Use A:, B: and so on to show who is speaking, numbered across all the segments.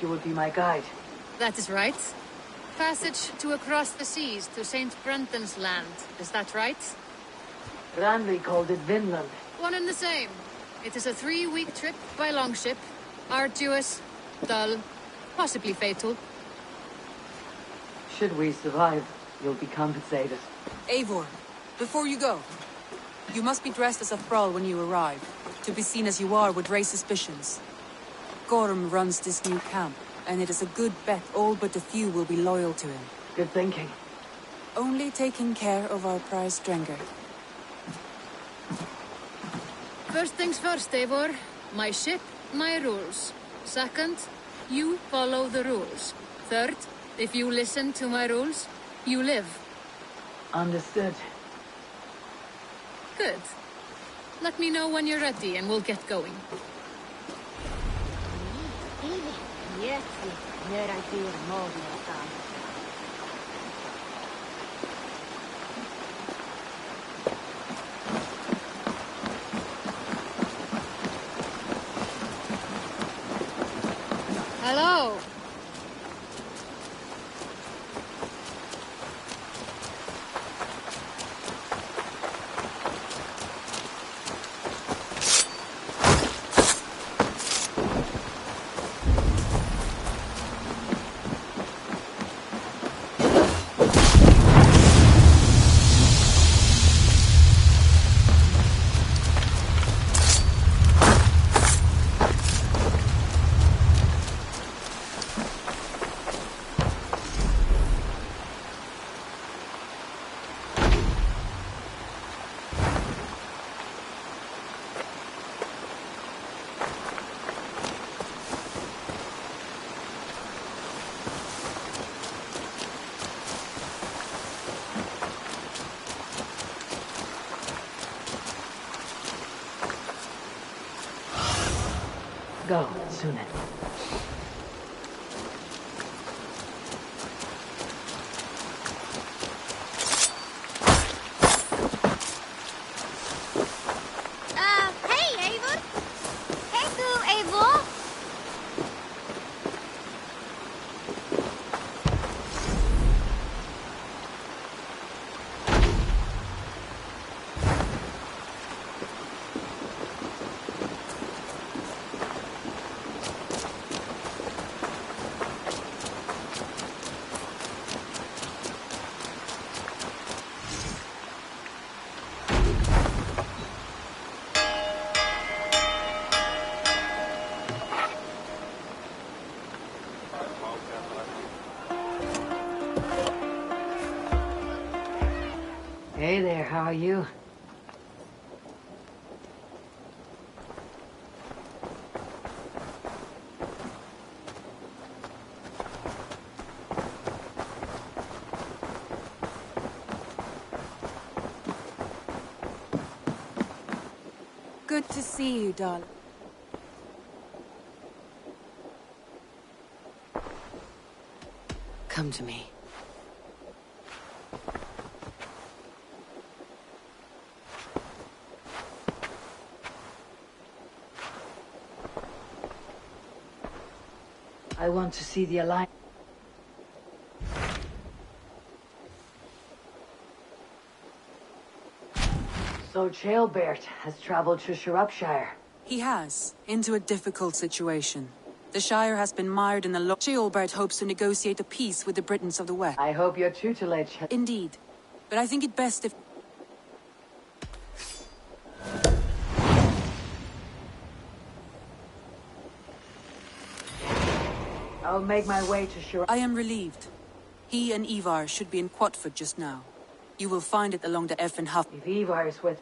A: you would be my guide.
B: That is right. Passage to across the seas to St. Brenton's land. Is that right?
A: Ranvi called it Vinland.
B: One and the same. It is a 3-week trip by longship. Arduous, dull, possibly fatal.
A: Should we survive, you'll be compensated.
C: Eivor, before you go, you must be dressed as a thrall when you arrive. To be seen as you are would raise suspicions. Gorm runs this new camp, and it is a good bet all but a few will be loyal to him.
A: Good thinking.
C: Only taking care of our prize Drenger.
B: First things first, Eivor. My ship, my rules. Second, you follow the rules. Third, if you listen to my rules, you live.
A: Understood.
B: Good. Let me know when you're ready and we'll get going. Hello.
A: Go, Sunan.
D: Hey, Eivor! Hey, du, Eivor!
A: Hey there, how are you?
C: Good to see you, darling.
A: Come to me. I want to see the Alliance. So Chaelbert has traveled to Shropshire.
C: He has, into a difficult situation. The Shire has been mired in the law. Chaelbert hopes to negotiate a peace with the Britons of the West.
A: I hope your tutelage...
C: Indeed. But I think it best if...
A: I'll make my way to Shropshire.
C: I am relieved. He and Ivar should be in Quatford just now. You will find it along the Effen Huff.
A: If Ivar is with...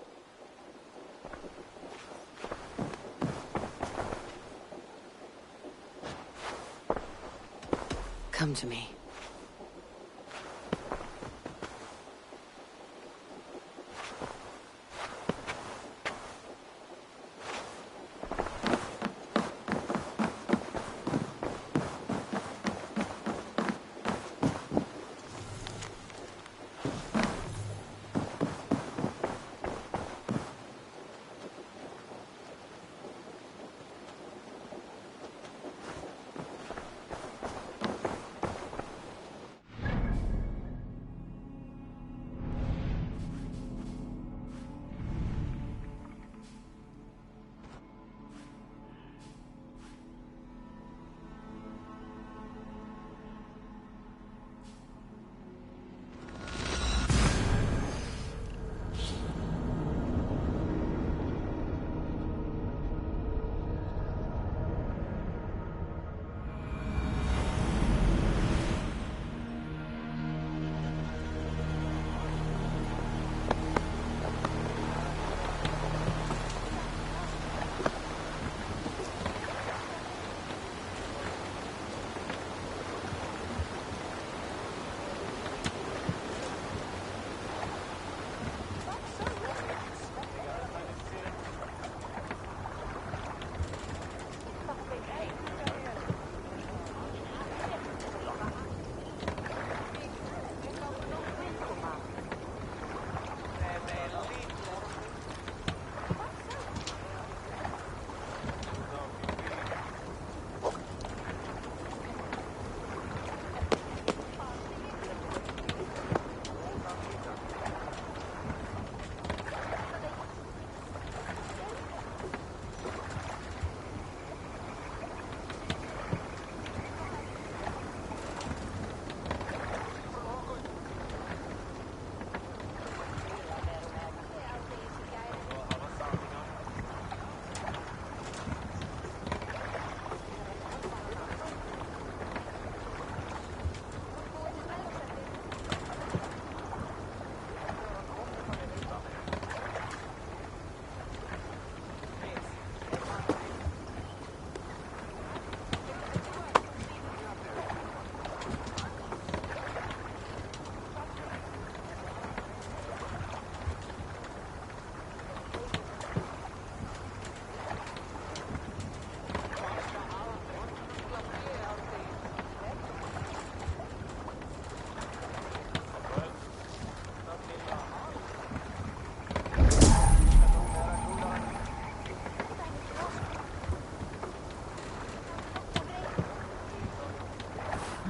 C: Come to me.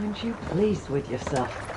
A: Aren't you pleased with yourself?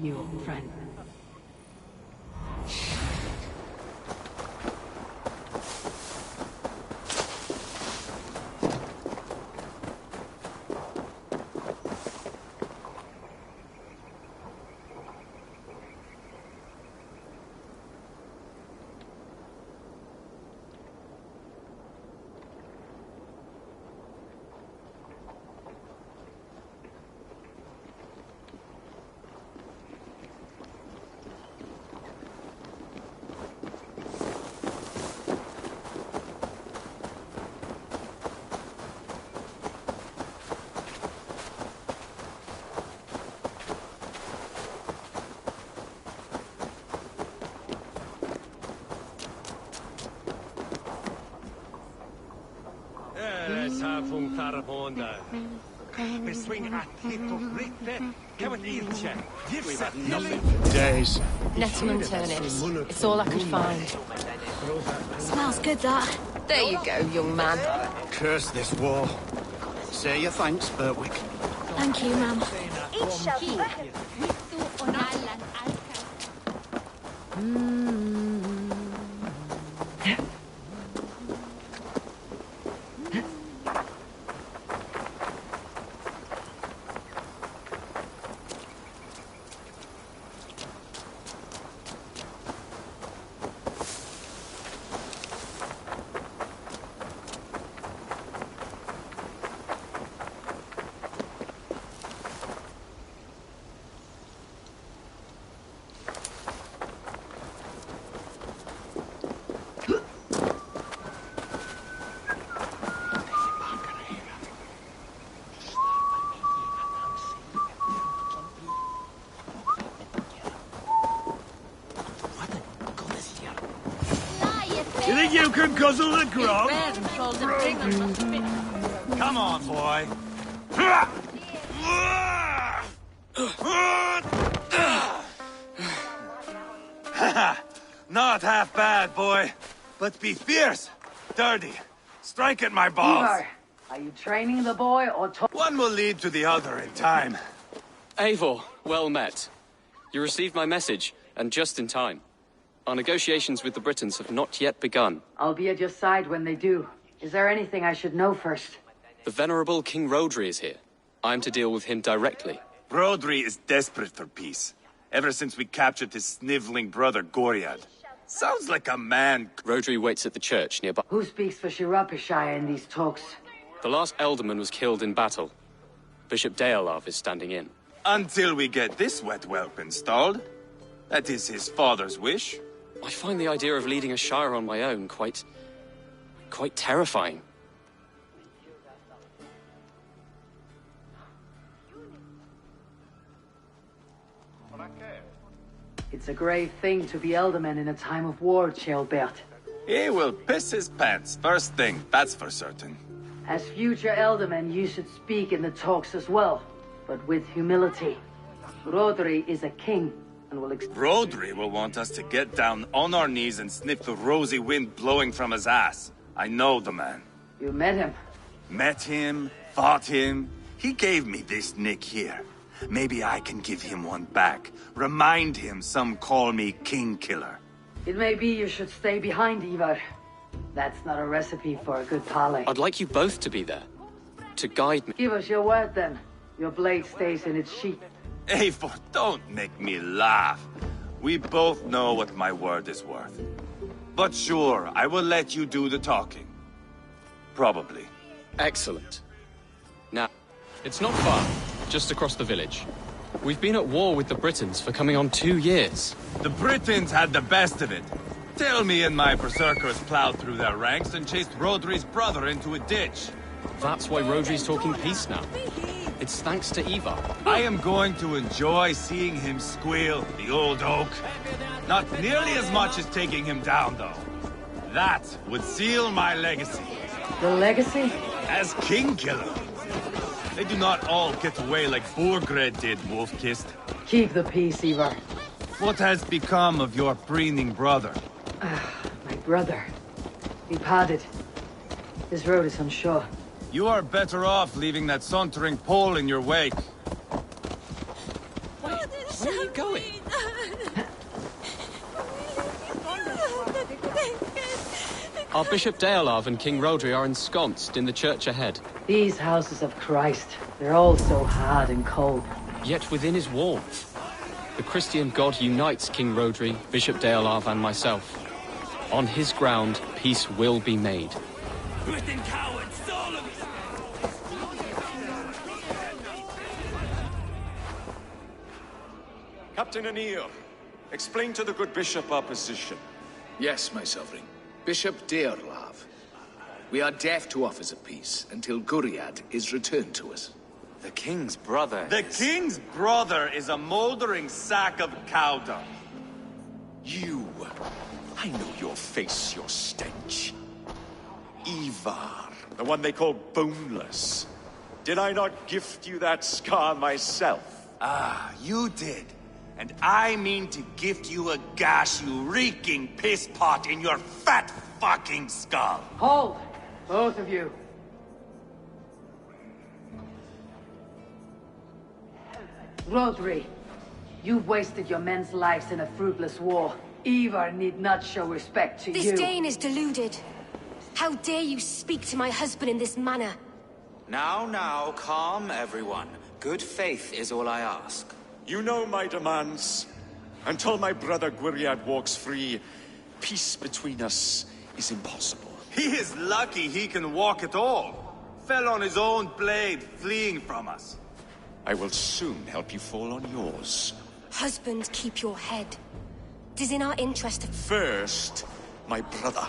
A: You, friend.
E: We've had nothing for days.
F: Nettle and turnips. It's all I could find.
D: Smells good, that.
F: There you go, young man.
E: Curse this war. Say your thanks, Berwick.
D: Thank you, ma'am.
G: You think you can guzzle the grog?
H: Come on, boy. Not half bad, boy. But be fierce, dirty. Strike at my balls.
A: Ivar, are you training the boy or
H: One will lead to the other in time.
I: Eivor, well met. You received my message, and just in time. Our negotiations with the Britons have not yet begun.
A: I'll be at your side when they do. Is there anything I should know first?
I: The venerable King Rhodri is here. I'm to deal with him directly.
H: Rhodri is desperate for peace. Ever since we captured his sniveling brother, Goriad. Sounds like a man.
I: Rhodri waits at the church nearby.
A: Who speaks for Shirapishire in these talks?
I: The last Elderman was killed in battle. Bishop Deolav is standing in.
H: Until we get this wet whelp installed. That is his father's wish.
I: I find the idea of leading a shire on my own quite terrifying.
A: It's a grave thing to be Elderman in a time of war, Ceolbert.
H: He will piss his pants, first thing, that's for certain.
A: As future Elderman, you should speak in the talks as well, but with humility. Rhodri is a king, and will
H: Rhodri will want us to get down on our knees and sniff the rosy wind blowing from his ass. I know the man.
A: You met him?
H: Met him, fought him. He gave me this nick here. Maybe I can give him one back. Remind him some call me King Killer.
A: It may be you should stay behind, Ivar. That's not a recipe for a good parley.
I: I'd like you both to be there. To guide me.
A: Give us your word, then. Your blade stays in its sheath.
H: Eivor, don't make me laugh. We both know what my word is worth. But sure, I will let you do the talking. Probably.
I: Excellent. Now, it's not far. Just across the village. We've been at war with the Britons for coming on 2 years.
H: The Britons had the best of it. Tell me and my berserkers plowed through their ranks and chased Rhodri's brother into a ditch.
I: That's why Rhodri's talking peace now. It's thanks to Ivar.
H: I am going to enjoy seeing him squeal, the old oak. Not nearly as much as taking him down, though. That would seal my legacy.
A: The legacy?
H: As King Killer. They do not all get away like Borgred did, Wolf-Kissed.
A: Keep the peace, Ivar.
H: What has become of your preening brother?
A: My brother. He parted. His road is unsure.
H: You are better off leaving that sauntering Pole in your wake.
I: Where are you going? Our Bishop Deolav and King Rhodri are ensconced in the church ahead.
A: These houses of Christ, they're all so hard and cold.
I: Yet within his warmth, the Christian God unites King Rhodri, Bishop Deolav and myself. On his ground, peace will be made.
G: Britain cowards, all of you!
J: Captain Anil, explain to the good bishop our position.
K: Yes, my sovereign. Bishop Deorlav. We are deaf to offers of peace until Guriad is returned to us.
J: The king's brother
H: The king's brother is a mouldering sack of cow dung.
J: You! I know your face, your stench. Ivar, the one they call Boneless. Did I not gift you that scar myself?
H: Ah, you did. And I mean to gift you a gash, you reeking piss pot in your fat fucking skull.
A: Hold! Both of you. Rhodri, you've wasted your men's lives in a fruitless war. Ivar need not show respect to you.
L: This Dane is deluded. How dare you speak to my husband in this manner?
M: Now, calm everyone. Good faith is all I ask.
J: You know my demands. Until my brother Gwiriad walks free, peace between us is impossible.
H: He is lucky he can walk at all. Fell on his own blade, fleeing from us.
J: I will soon help you fall on yours.
L: Husband, keep your head. It is in our interest to...
J: First, my brother.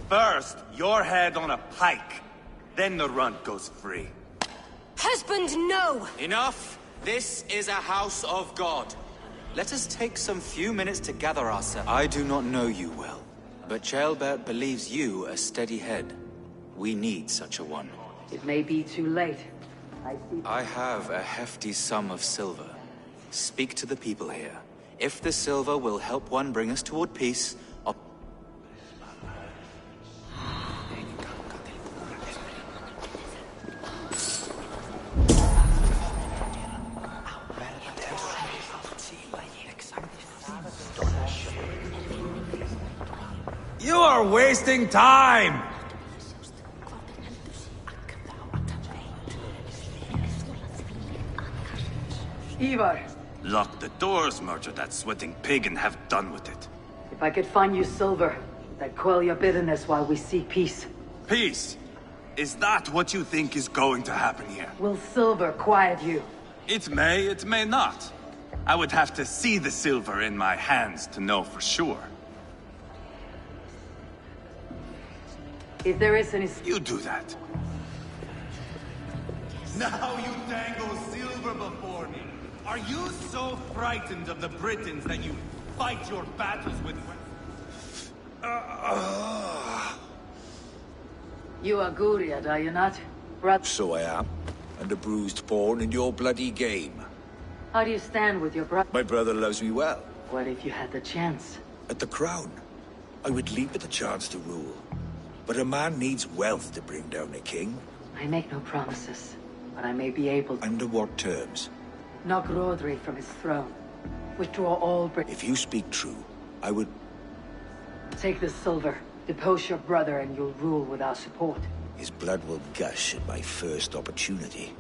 H: First, your head on a pike. Then the runt goes free.
L: Husband, no!
M: Enough! This is a house of God. Let us take some few minutes to gather ourselves. I do not know you well, but Ceolbert believes you a steady head. We need such a one.
A: It may be too late.
M: I have a hefty sum of silver. Speak to the people here. If the silver will help one bring us toward peace,
H: wasting time!
A: Ivar,
H: Lock the doors, murder that sweating pig, and have done with it.
A: if I could find you silver, that'd quell your bitterness while we seek peace.
H: Peace? Is that what you think is going to happen here?
A: Will silver quiet you?
H: It may not. I would have to see the silver in my hands to know for sure.
A: If there is any...
H: You do that. Now you dangle silver before me. Are you so frightened of the Britons that you fight your battles with...
A: You are Guriad, are you not? Brother?
K: So I am. And a bruised pawn in your bloody game.
A: How do you stand with your brother?
K: My brother loves me well.
A: What if you had the chance?
K: At the crown, I would leap at the chance to rule. But a man needs wealth to bring down a king.
A: I make no promises, but I may be able to...
K: Under what terms?
A: Knock Rodri from his throne. Withdraw all Brit...
K: If you speak true, I would...
A: Take the silver, depose your brother, and you'll rule with our support.
K: His blood will gush at my first opportunity.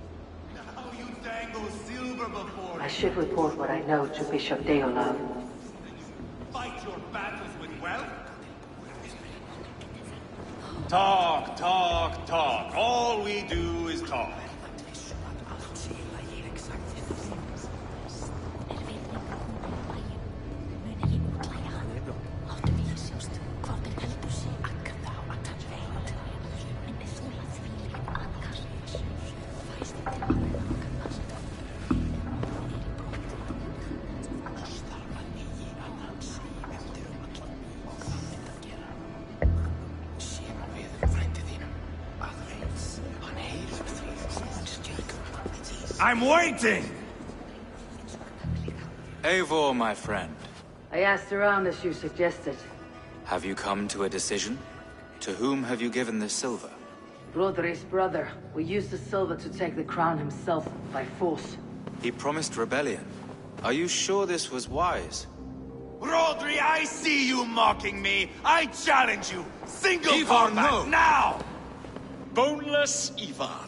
H: Now you dangle silver before me.
A: I should report what I know to Bishop Deolav.
H: Fight your battles with wealth? Talk, talk, talk. All we do is talk. I'm waiting!
M: Eivor, my friend.
A: I asked around as you suggested.
M: Have you come to a decision? To whom have you given this silver?
A: Rodri's brother. We used the silver to take the crown himself, by force.
M: He promised rebellion. Are you sure this was wise?
H: Rodri, I see you mocking me! I challenge you! Single
J: Ivar,
H: combat,
J: no.
H: now!
J: Boneless Ivar.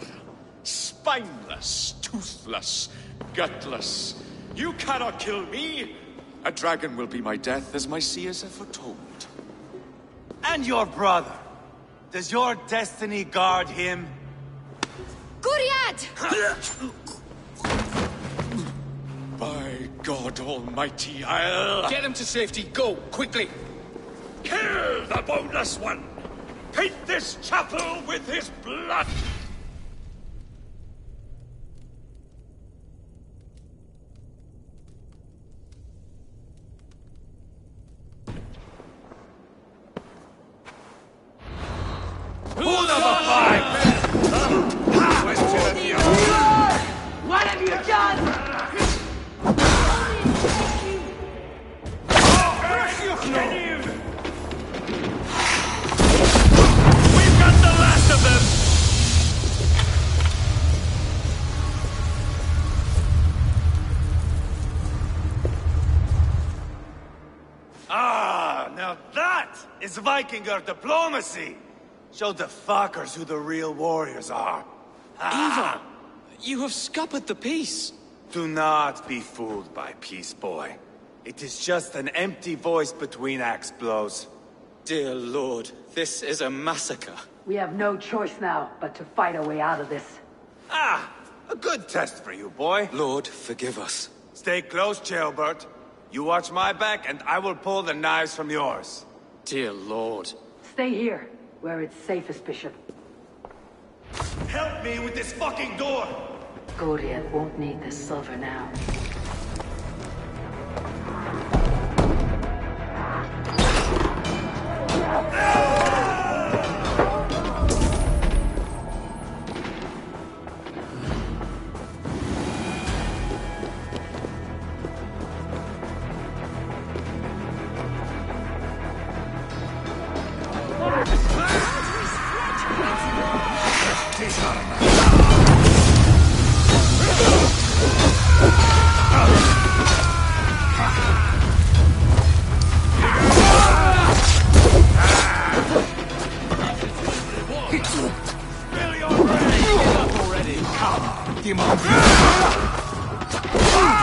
J: Spineless, toothless, gutless. You cannot kill me! A dragon will be my death, as my seers have foretold.
H: And your brother. Does your destiny guard him?
L: Guriad!
J: By God Almighty, I'll...
K: Get him to safety, go, quickly!
J: Kill the boneless one! Paint this chapel with his blood!
H: Who the fight?
A: What have you done?
H: We've got the last of them! Ah, now that is Vikinger diplomacy! Show the fuckers who the real warriors are.
I: Ivar, you have scuppered the peace.
H: Do not be fooled by peace, boy. It is just an empty voice between axe blows.
I: Dear Lord, this is a massacre.
A: We have no choice now but to fight our way out of this.
H: Ah, a good test for you, boy.
M: Lord, forgive us.
H: Stay close, Ceolbert. You watch my back, and I will pull the knives from yours.
I: Dear Lord.
A: Stay here, where it's safest, Bishop.
H: Help me with this fucking door!
A: Guriad won't need this silver now.
G: Fill your brain! Get up already! Come, demand!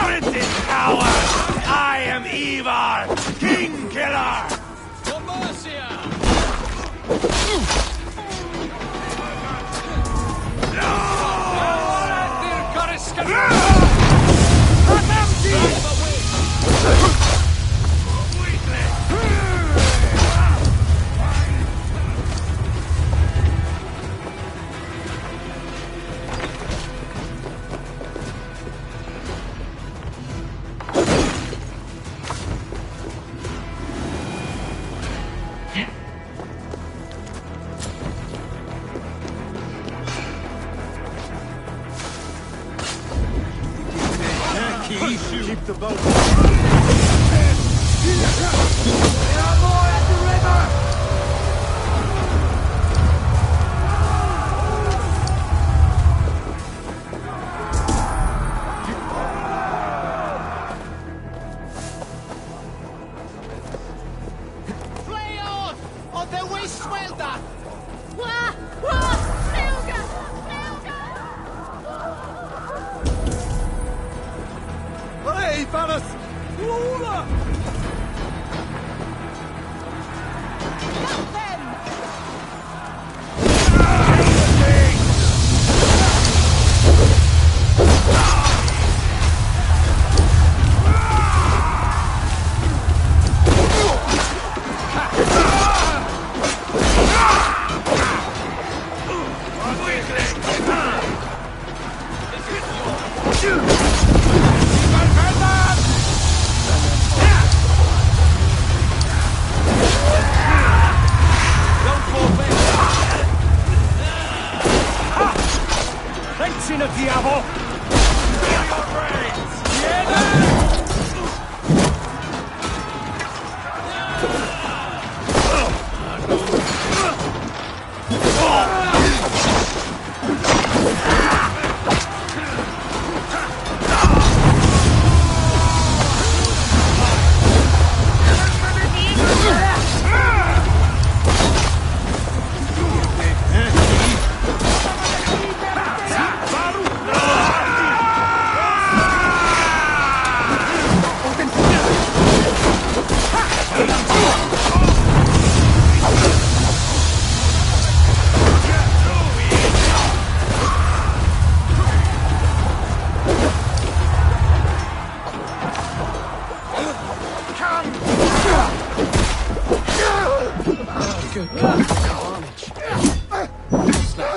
G: British coward! I am Ivar, King Killer!
I: For Mercia!
G: Keep the boat.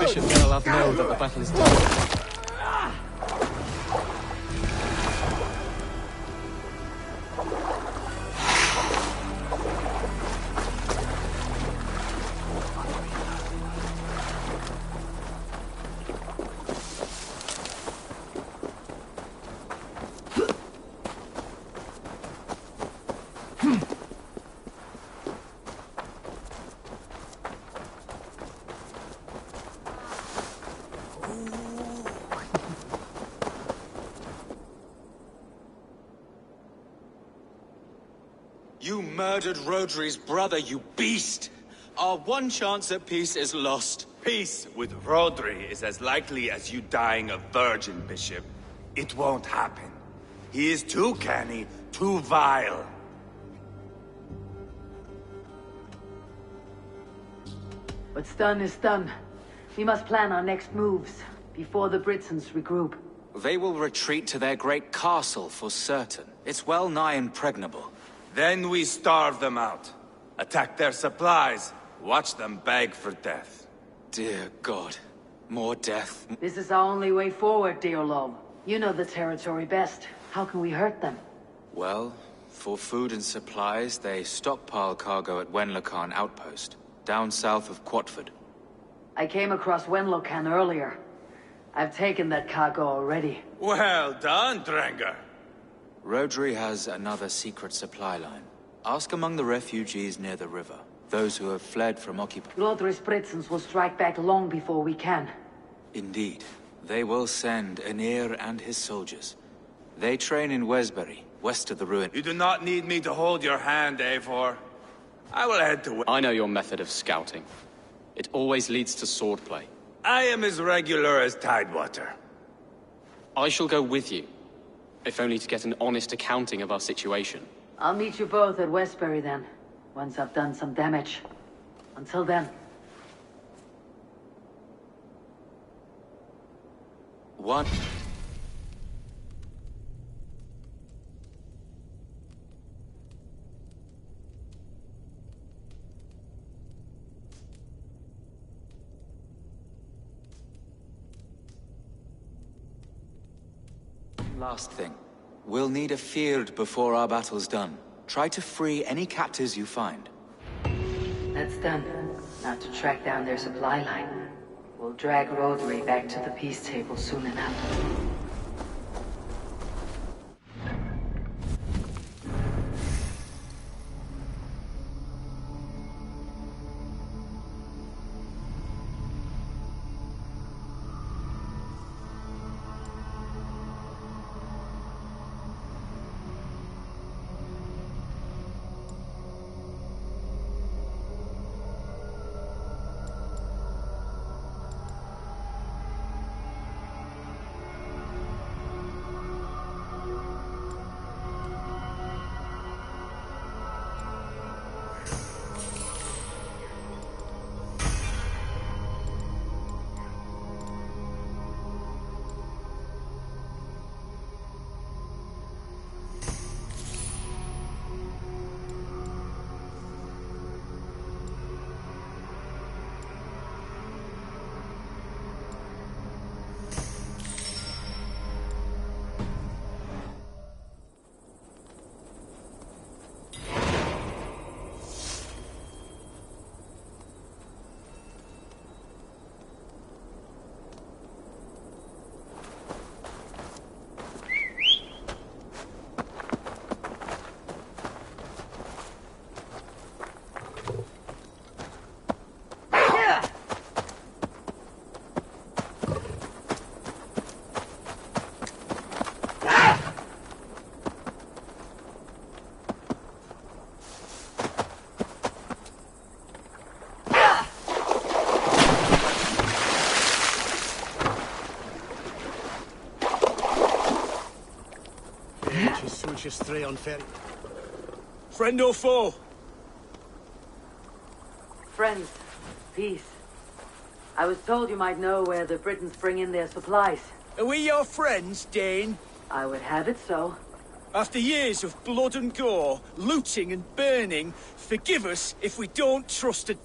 I: Bishop Dearlav know that the battle is done.
M: You murdered Rodri's brother, you beast! Our one chance at peace is lost.
H: Peace with Rodri is as likely as you dying a virgin, Bishop. It won't happen. He is too canny, too vile.
A: What's done is done. We must plan our next moves, before the Britons regroup.
M: They will retreat to their great castle for certain. It's well nigh impregnable.
H: Then we starve them out. Attack their supplies. Watch them beg for death.
M: Dear God. More death.
A: This is our only way forward, Dearlav. You know the territory best. How can we hurt them?
M: Well, for food and supplies, they stockpile cargo at Wenlocan outpost, down south of Quatford.
A: I came across Wenlocan earlier. I've taken that cargo already.
H: Well done, Drengar.
M: Rodri has another secret supply line. Ask among the refugees near the river. Those who have fled from occupation.
A: Rodri's Britons will strike back long before we can.
M: Indeed. They will send Aenir and his soldiers. They train in Wesbury, west of the ruin.
H: You do not need me to hold your hand, Eivor. I will head to...
I: I know your method of scouting. It always leads to swordplay.
H: I am as regular as Tidewater.
I: I shall go with you, if only to get an honest accounting of our situation.
A: I'll meet you both at Westbury then, once I've done some damage. Until then.
M: What? Last thing. We'll need a field before our battle's done. Try to free any captives you find.
A: That's done. Now to track down their supply line. We'll drag Rhodri back to the peace table soon enough.
E: Just three on ferry.
G: Friend or foe?
A: Friends. Peace. I was told you might know where the Britons bring in their supplies.
G: Are we your friends, Dane?
A: I would have it so.
G: After years of blood and gore, looting and burning, forgive us if we don't trust a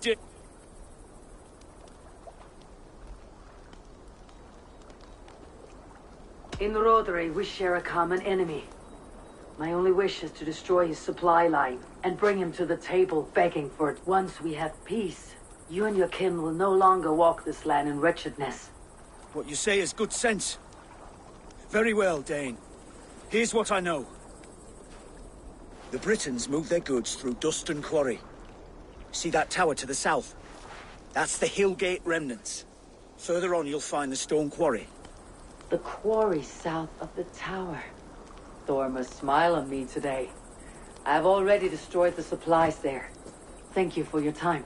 A: In Rhodri, we share a common enemy. My only wish is to destroy his supply line and bring him to the table begging for it. Once we have peace, you and your kin will no longer walk this land in wretchedness.
G: What you say is good sense. Very well, Dane. Here's what I know. The Britons move their goods through Dustan Quarry. See that tower to the south? That's the Hillgate remnants. Further on, you'll find the stone quarry.
A: The quarry south of the tower. Thor must smile on me today. I have already destroyed the supplies there. Thank you for your time.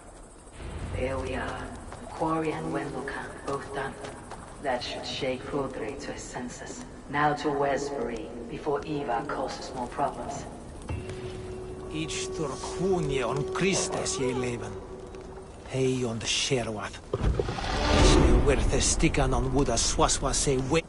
A: There we are. The quarry and Wendelkamp, both done. That should shake Rhodri to his senses. Now to Westbury, before Ivar causes more problems.
N: Ich tur kunje on Christes je leven. Hei on the Sherwath. Isne werthe stickan on wood as swaswa say we.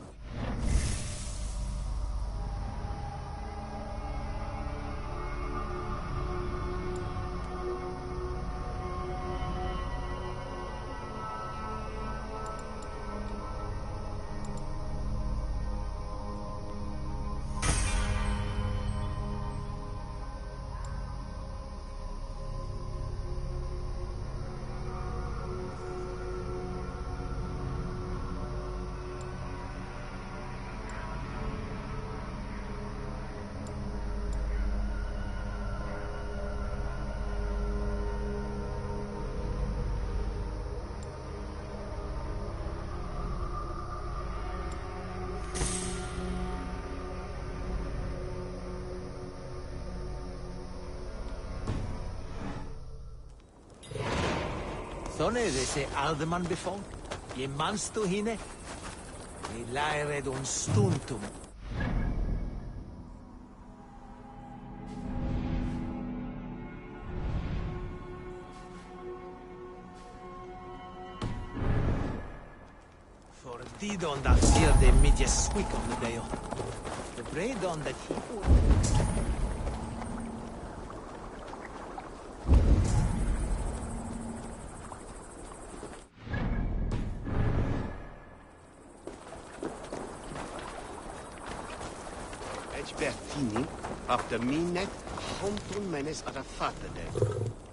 N: Thone de se alderman befolk, je manstu hine, je leired un stuntum. For didon that fear de midje squeak on the dale. The braid on that he
E: Bertini, after me net, Honton menes at a fatter day.